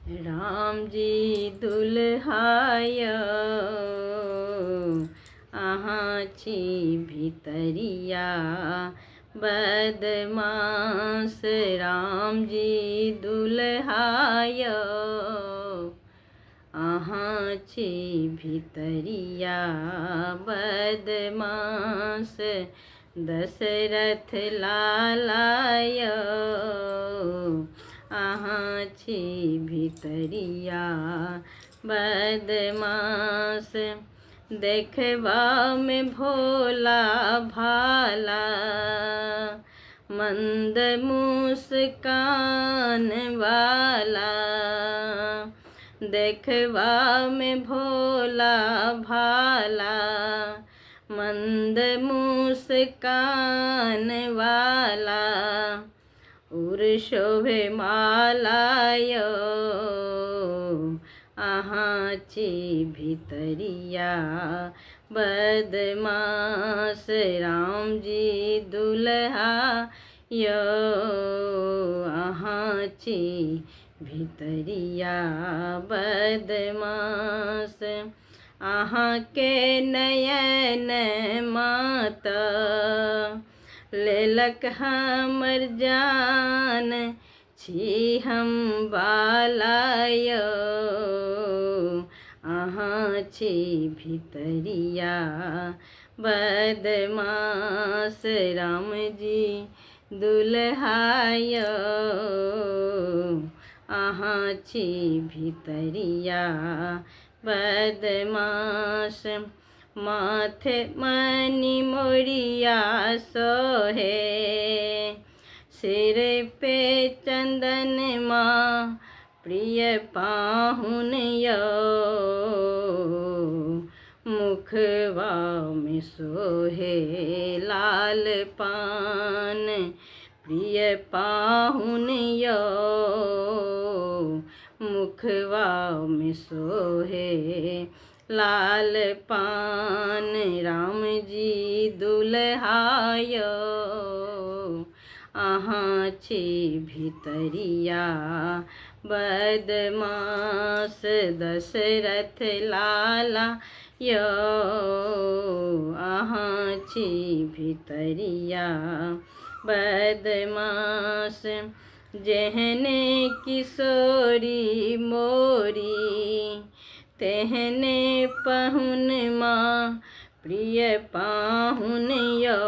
राम जी दुल्हाय अहाँ छी भितरिया बदमाश। राम जी दुल्हाय अहाँ छी भितरिया बदमाश। दशरथ लालाय अहाँ छी भितरिया बदमाश। देखबा में भोला भाला मंद मुस्कान वाला। देखबा में भोला भाला मंद मुस्कान वाला। उर शोभे मालाय अहाँ छी भितरिया बदमाश। राम जी दुल्हाय अहाँ छी भितरिया बदमाश। अहाँ के नयन माता लेलक हमर जान। छी हम बालाय अहाँ छी भितरिया बदमाश। राम जी दुल्हाय अहाँ छी भितरिया बदमाश। माथे मणि मोरिया सोहे सिर पे चंदन माँ प्रिय पाहुन यो। मुखवा में सोहे लाल पान प्रिय पाहुन यो। मुखवा में सोहे लाल पान। राम जी दुल्हाय अहाँ छी भितरिया बदमाश। दशरथ लाला यो अहाँ छी भितरिया बदमाश। जेहने किशोरी मोरी तेहने पाहुन माँ प्रिय पाहुन यो।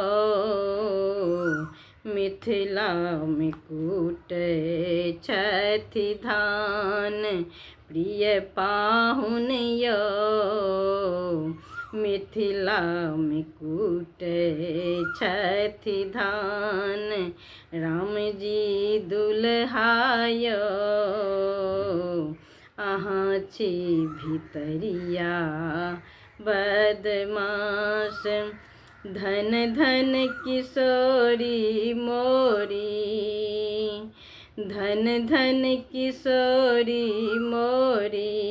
मिथिला में कूटे छथि धान प्रिय पाहुन यो। मिथिला में कूटे छथि धान। राम जी दुल्हाय अहाँ छी भितरिया बदमाश। धन धन किशोरी मोरी धन धन किशोरी मोरी।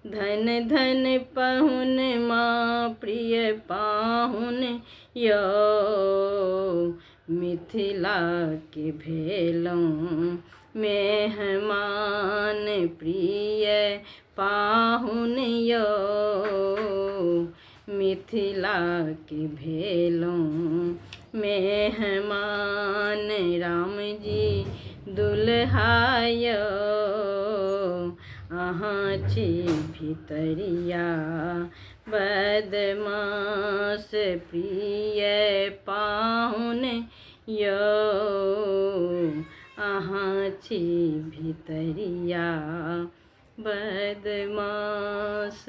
धन धन पाहुन माँ प्रिय पाहुन यो। मिथिला के भेलौं मेहमान प्रिय पाहुन यो। मिथिला के भेलौं मेहमान। राम जी दुल्हाय अहाँ छी भितरिया बदमाश प्रिय पाहुन यो। अहाँ छी भितरिया बदमाश।